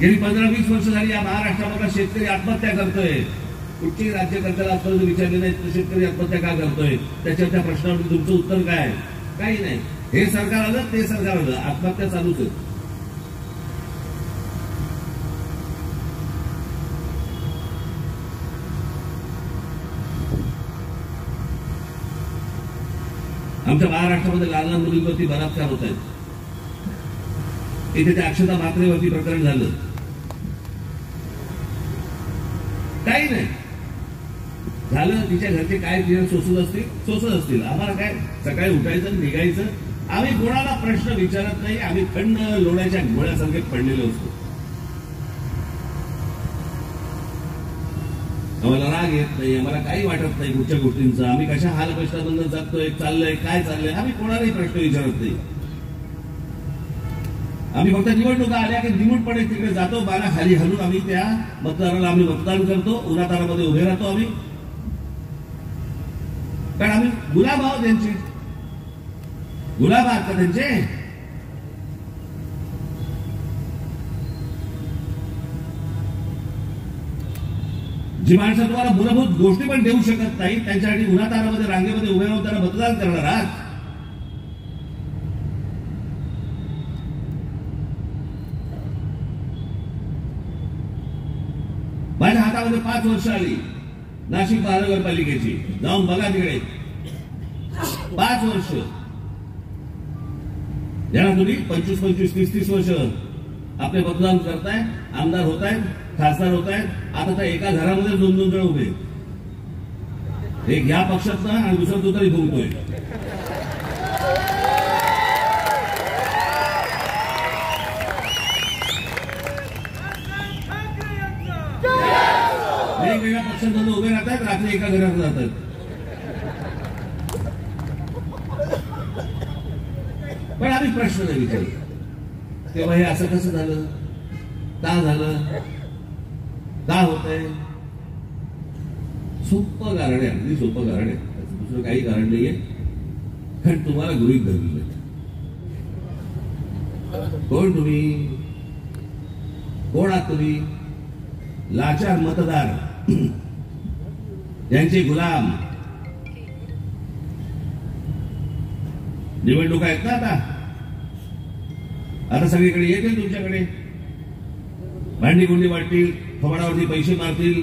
गेली 15-20 वर्ष झाली या महाराष्ट्रामध्ये शेतकरी आत्महत्या करतोय. कुठच्याही राज्यकर्त्याला आजपर्यंत विचारले नाही तो शेतकरी आत्महत्या का करतोय, त्या प्रश्नावर तुमचं उत्तर काय? काही नाही. हे सरकार आलं ते सरकार आलं, आत्महत्या चालूच आहे. आमच्या महाराष्ट्रामध्ये लहान लहान मुलींवरती बलात्कार होत आहेत. इथे त्या अक्षता म्हात्रेवरती प्रकरण झालं, काही नाही झालं. तिच्या घरचे काय तिला सोसत असतील. आम्हाला काय, सकाळी उठायचं निघायचं. आम्ही कोणाला प्रश्न विचारत नाही. आम्ही थंड लोण्याच्या गोळ्यासारखे पडलेलो असतो. आम्हाला राग येत नाही, आम्हाला काही वाटत नाही कुठच्या गोष्टींचा. आम्ही कशा हालअपेष्टांमधून जातोय, चाललंय, काय चाललंय, आम्ही कोणालाही प्रश्न विचारत नाही. आम्ही फक्त निवडणुका आल्या की निमूटपणे तिकडे जातो, बाला खाली हलून आम्ही त्या मतदाराला आम्ही मतदान करतो. उन्हातारामध्ये उभे राहतो आम्ही, कारण आम्ही गुलाब आहोत त्यांचे. गुलाब आहात का त्यांचे? जी माणसं तुम्हाला मूलभूत गोष्टी पण देऊ शकत नाही, त्यांच्यासाठी उन्हातारामध्ये रांगेमध्ये उभे राहून त्यांना मतदान करणार आहात. माझ्या हातामध्ये 5 वर्ष आली नाशिक महानगरपालिकेची. जाऊन बघा तिकडे 5 वर्ष. ज्यांना तुम्ही 25-25, 30-30 वर्ष आपले मतदान करताय, आमदार होत आहेत, खासदार होत आहेत. आता तर एका घरामध्ये 2-2 जण उभे, एक या पक्षात ना आणि दुसरा तो तरी भुंकतोय. वेगवेगळ्या पक्षांमध्ये उभे राहतात, रात्री एका घरात जातात. पण आम्ही प्रश्न नाही विचारले तेव्हा हे असं कसं झालं, का झालं, का होतंय. सोपं कारण आहे, अगदी सोपं कारण आहे. दुसरं काही कारण नाहीये. कारण तुम्हाला गृहीत धरलेलं. कोण तुम्ही, कोण आहात तुम्ही? लाचार मतदार, यांचे गुलाम. निवडणुका आहेत ना आता सगळीकडे येतील तुमच्याकडे. भांडी गुंडी वाटतील, फवाडावरती पैसे मारतील,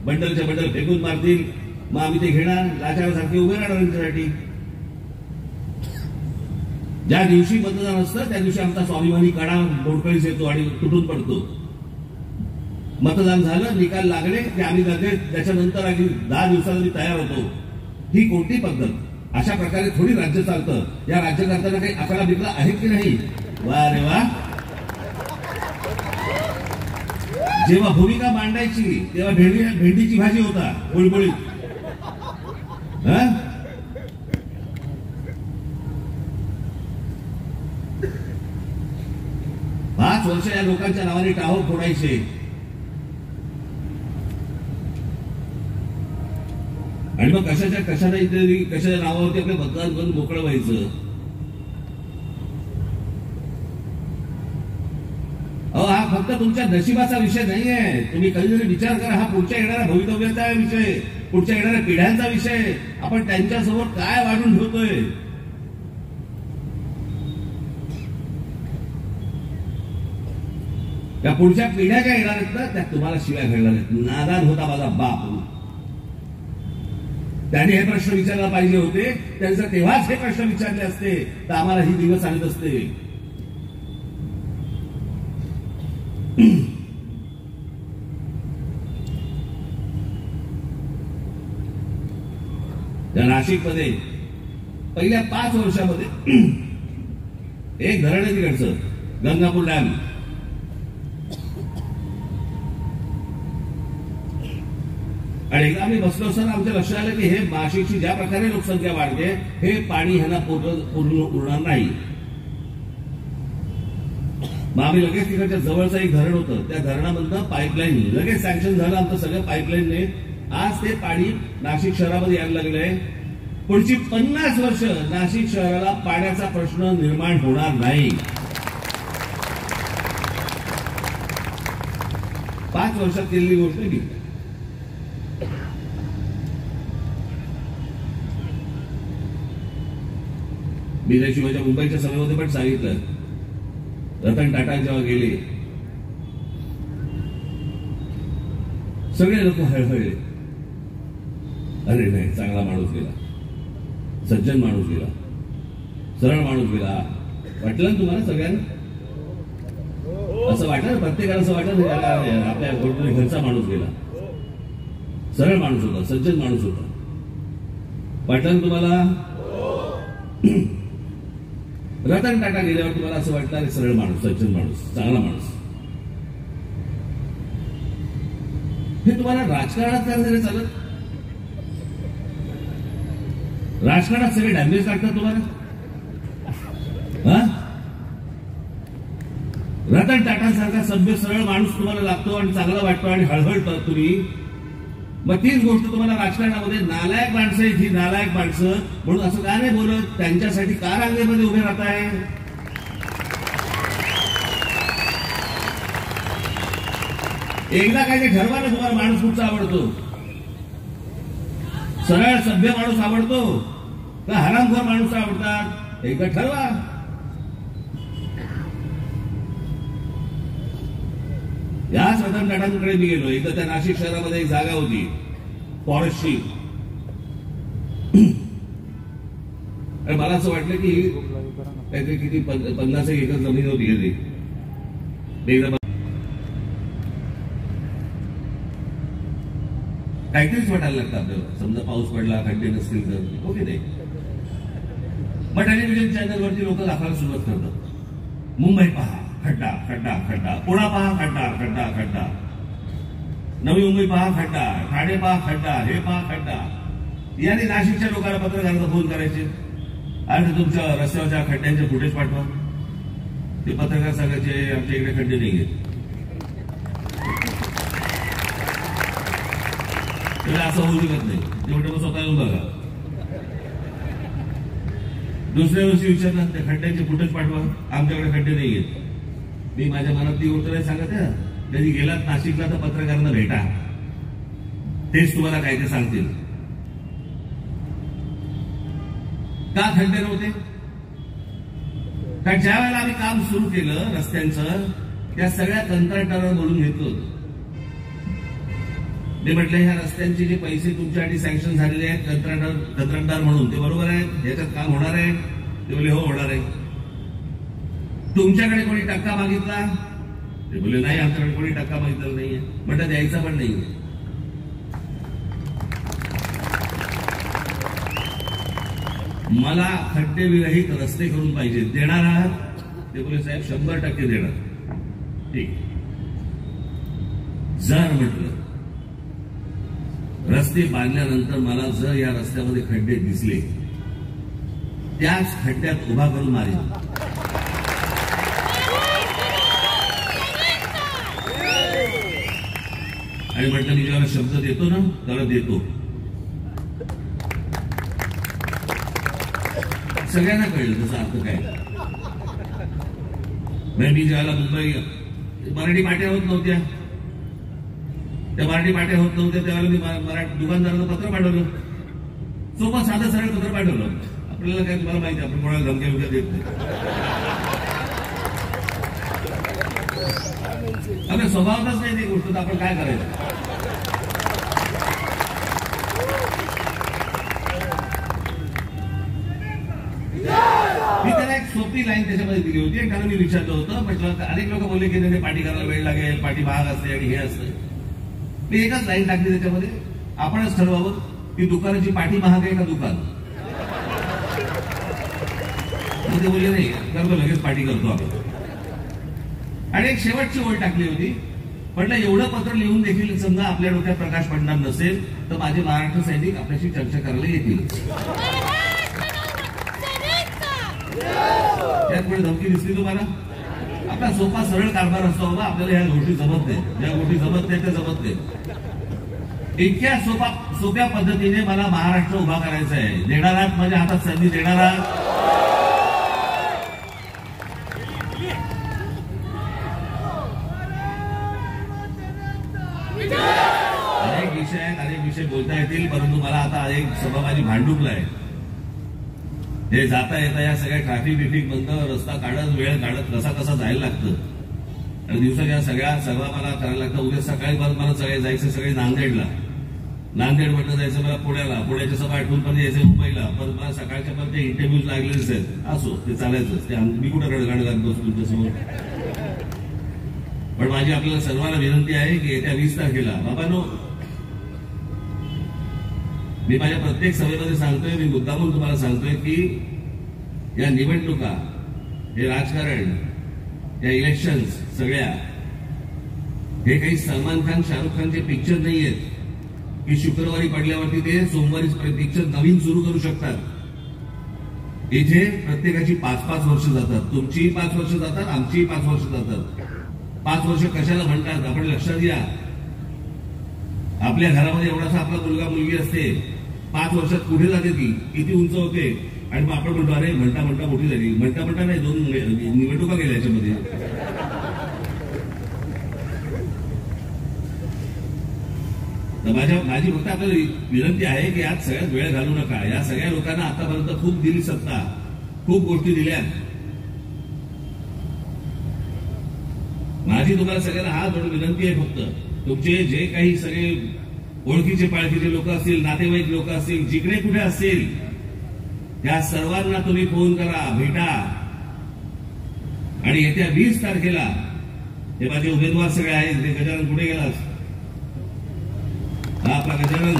बंडलच्या बंडल फेकून मारतील. मग आम्ही ते घेणार, लाचारासारखे उभे राहणार त्यांच्यासाठी. ज्या दिवशी मतदान असतं त्या दिवशी आमचा स्वाभिमानी काढा मोडकळीस येतो आणि तुटून पडतो. मतदान झालं, निकाल लागले की आम्ही त्याच्यानंतर आम्ही 10 दिवसांनी तयार होतो. ही कोणती पद्धत? अशा प्रकारे थोडी राज्य चालतं. या राज्यकर्त्यांना काही अकरा बिकला आहे की नाही? वा रे वा. जेव्हा भूमिका मांडायची तेव्हा भेंडीची भाजी होता बुळबुळीत. 5 वर्ष या लोकांच्या नावाने टाहो फोडायचे. आणि मग कशाच्या नावावरती आपले मतदान करून मोकळं व्हायचं. हा फक्त तुमच्या नशिबाचा विषय नाहीये. तुम्ही कधीतरी विचार करा, हा पुढच्या येणाऱ्या भवितव्याचा विषय, पुढच्या येणाऱ्या पिढ्यांचा विषय. आपण त्यांच्यासमोर काय वाढून ठेवतोय. त्या पुढच्या पिढ्या ज्या येणार आहेत ना, त्या तुम्हाला शिव्या घडणार आहेत. नादान होता माझा बाप. त्याने हे प्रश्न विचारला पाहिजे होते. त्यांचं तेव्हाच हे प्रश्न विचारले असते तर आम्हाला ही दिवस आणत असते. त्या नाशिकमध्ये पहिल्या 5 वर्षामध्ये एक धरण आहे तिकडचं, गंगापूर डॅम. आणि एकदा आम्ही बसलो असताना आमच्या लक्षात आलं की हे नाशिकची ज्या प्रकारे लोकसंख्या वाढते हे पाणी ह्यांना पूर्ण उरणार नाही. मग आम्ही लगेच तिकडच्या जवळचं एक धरण होतं, त्या धरणामधनं पाईपलाईन लगेच सँक्शन झालं आमचं सगळं पाईपलाईनने. आज ते पाणी नाशिक शहरामध्ये यायला लागलंय. पुढची 50 वर्ष नाशिक शहराला पाण्याचा प्रश्न निर्माण होणार नाही. 5 वर्षात केलेली गोष्ट मी. मी त्याची माझ्या मुंबईच्या सभेमध्ये पण सांगितलं, रतन टाटा जेव्हा गेले सगळे लोक हळहळले. अरे नाही, चांगला माणूस गेला, सज्जन माणूस गेला, सरळ माणूस गेला. वाटलं ना तुम्हाला सगळ्यांना? असं वाटलं, प्रत्येकाला असं वाटलं आपल्या कोणतरी घरचा माणूस गेला, सरळ माणूस होता, सज्जन माणूस होता. वाटलं ना तुम्हाला? रतन टाटा गेल्यावर तुम्हाला असं वाटलं अरे सरळ माणूस, सज्जन माणूस, चांगला माणूस. हे तुम्हाला राजकारणात काय झालं चालत? राजकारणात सगळे डॅमेज काढतात तुम्हाला. रतन टाटांसारखा सभ्य सरळ माणूस तुम्हाला लागतो आणि चांगला वाटतो आणि हळहळतात तुम्ही. मग तीच गोष्ट तुम्हाला राजकारणामध्ये नालायक माणसं आहेत, ही नालायक माणसं म्हणून असं का नाही बोलत? त्यांच्यासाठी का रांगेमध्ये उभे राहत आहे? एकदा काय ते ठरवा ना, तुम्हाला माणूस कुठचा आवडतो? सरळ सभ्य माणूस आवडतो का हरामखोर माणूस आवडतात? एकदा ठरवा. याच रतन टाटांकडे मी गेलो. एकदा त्या नाशिक शहरामध्ये एक जागा होती फॉरेस्टची. मला असं वाटलं की काहीतरी किती 50 एकर जमीन होती गेली. काहीतरीच वाटायला लागतं आपल्याला. समजा पाऊस पडला, खड्डे नसतील तर ओके नाही. मग टेलिव्हिजन चॅनलवरती लोक दाखवायला सुरुवात करतात, मुंबई पहा खड्डा खड्डा खड्डा, पुणा पहा खड्डा खड्डा खड्डा, नवी मुंबई पहा खड्डा, ठाणे पहा खड्डा, हे पहा खड्डा. याने नाशिकच्या लोकांना पत्रकारांना फोन करायचे आणि तुमच्या रस्त्यावरच्या खड्ड्यांचे फुटेज पाठवा. ते पत्रकार सांगायचे आमच्या इकडे खड्डे नाही आहेत. असं होऊ शकत नाही. ते म्हणतो मग स्वतः येऊन बघा. दुसऱ्या वर्षी विचारलं त्या खड्ड्यांचे फुटेज पाठवा, आमच्याकडे खड्डे नाही आहेत. मी माझ्या मनात ती गोष्ट नाही सांगत आहे. कधी गेलात नाशिकला तर पत्रकारांना भेटा, तेच तुम्हाला काय ते सांगतील. का खड्डे नव्हते? कारण ज्या वेळेला आम्ही काम सुरू केलं रस्त्यांचं, त्या सगळ्या कंत्राटदारांना बोलून घेतलं होतं. मी म्हटलं ह्या रस्त्यांचे जे पैसे तुमच्यासाठी सँक्शन झालेले आहेत कंत्राटदार म्हणून, ते बरोबर आहेत? याच्यात काम होणार आहे? ते बोलले हो होणार आहे. तुमच्याकडे कोणी टक्का मागितला? ते बोलले नाही, आमच्याकडे कोणी टक्का मागितलेला नाहीये. म्हटलं द्यायचा पण नाही. मला खड्डे विरहित रस्ते करून पाहिजे, देणार आहात? ते बोलले साहेब 100% देणार. ठीक. जर म्हटलं रस्ते बांधल्यानंतर मला जर या रस्त्यामध्ये खड्डे दिसले, त्याच खड्ड्यात उभा करून मारेल. आणि म्हटलं मी जेव्हा शब्द देतो ना त्याला देतो. सगळ्यांना कळलं त्याचा अर्थ काय. मी ज्यावेळेला मुंबई मराठी पाट्या होत नव्हत्या, त्या मराठी पाट्या होत नव्हत्या त्यावेळेला मी मराठी दुकानदाराचं पत्र पाठवलं. सोपं साधं सरळ पत्र पाठवलं. आपल्याला काय, तुम्हाला माहिती आपण कोणाला धमक्या बिमक्या देत नाही. आपल्या स्वभावातच नाही ती गोष्ट, तर आपण काय करायचं. मी त्याला एक सोपी लाईन त्याच्यामध्ये दिली होती. कारण मी विचारलं होतं, म्हटलं अनेक लोक बोलले की त्याने पाठी करायला वेळ लागेल, पाठी महाग असते आणि हे असते. मी एकच लाईन टाकली त्याच्यामध्ये, आपणच ठरवावं की दुकानाची पाठी महाग आहे का दुकान. ते बोलले नाही, करतो लगेच पाठी करतो आपण. आणि एक शेवटची ओळ टाकली होती, म्हटलं एवढं पत्र लिहून देखील समजा आपल्या डोक्यात प्रकाश पडणार नसेल तर माझे महाराष्ट्र सैनिक आपल्याशी चर्चा करायला येतील. त्यात पुढे धमकी दिसली तुम्हाला? आपला सोपा सरळ कारभार असतो बाबा. आपल्याला ह्या गोष्टी जमत नाही, ज्या गोष्टी जमत नाही त्या जमत नाही. इतक्या सोप्या पद्धतीने मला महाराष्ट्र उभा करायचा आहे. देणार आहात माझ्या हातात संधी? देणार आहात? बोलता येतील, परंतु मला आता एक सभा माझी भांडुकला आहे. हे जाता येता या सगळ्या ट्रॅफिक बंद, रस्ता काढत, वेळ काढत कसा जायला लागतं. आणि दिवसाच्या सगळ्या सभा मला करायला लागतं. उद्या सकाळी मला सगळे जायचं, सगळे नांदेडला, नांदेड म्हटलं जायचं मला पुण्याला, पुण्याच्या सभा आठवून पण यायचं मुंबईला, परत मला सकाळच्या पण ते इंटरव्ह्यूज लागलेच आहेत. असो, ते चालायचंच. ते मी कुठं रडगाण घालत बसतो तुमच्यासमोर. पण माझी आपल्याला सर्वांना विनंती आहे की येत्या 20 तारखेला बाबांनो, मी माझ्या प्रत्येक सभेमध्ये सांगतोय, मी मुद्दामून तुम्हाला सांगतोय की या निवडणुका, हे राजकारण, या इलेक्शन्स सगळ्या, हे काही सलमान खान, शाहरुख खानचे पिक्चर नाही आहेत की शुक्रवारी पडल्यावरती ते सोमवारी पिक्चर नवीन सुरू करू शकतात. इथे प्रत्येकाची 5-5 वर्ष जातात. तुमचीही 5 वर्ष जातात, आमचीही 5 वर्ष जातात. 5 वर्ष कशाला म्हणतात आपण लक्षात घ्या. आपल्या घरामध्ये एवढासा आपला मुलगा मुलगी असते, 5 वर्षात कुठे जाते ती, किती उंच होते, आणि मग आपण म्हणतो अरे म्हणता मोठी झाली. म्हणता नाही, 2 निवडणुका गेल्या याच्यामध्ये. माझी फक्त आपल्याला विनंती आहे की आज सगळ्यात वेळ घालू नका. या सगळ्या लोकांना आतापर्यंत खूप दिली सत्ता, खूप गोष्टी दिल्या. माझी तुम्हाला सगळ्यांना हा थोडी विनंती आहे, फक्त तुमचे जे काही सगळे ओळखीचे पाळखीचे लोक असतील, नातेवाईक लोक असतील, जिकडे कुठे असतील, त्या सर्वांना तुम्ही फोन करा, भेटा. आणि येत्या 20 तारखेला हे माझे उमेदवार सगळे आहेत. ते गजानन कुठे गेलास? हा आपला गजानन,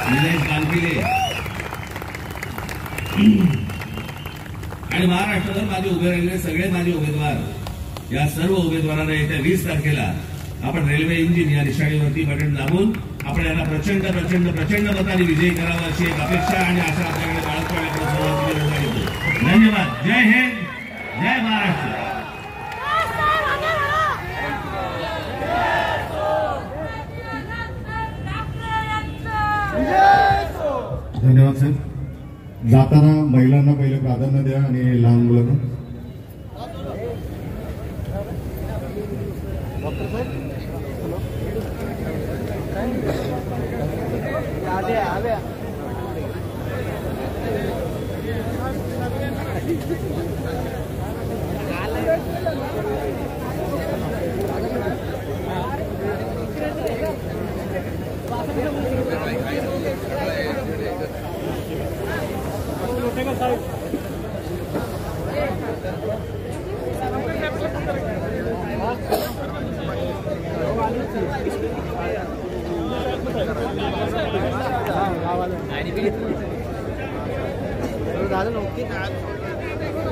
निलेश कानकिले आणि महाराष्ट्रात माझे उभे राहिलेले सगळे माझे उमेदवार, या सर्व उमेदवारांना येत्या 20 तारखेला आपण रेल्वे इंजिन या निशाणीवरती बटन दाबून आपण यांना प्रचंड मताने विजयी करावा अशी एक अपेक्षा आणि आशा आपल्याकडे बाळगतो. धन्यवाद. जय हिंद, जय महाराष्ट्र. धन्यवाद सर. जाताना महिलांना पहिले प्राधान्य द्या आणि लहान मुलांना.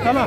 चला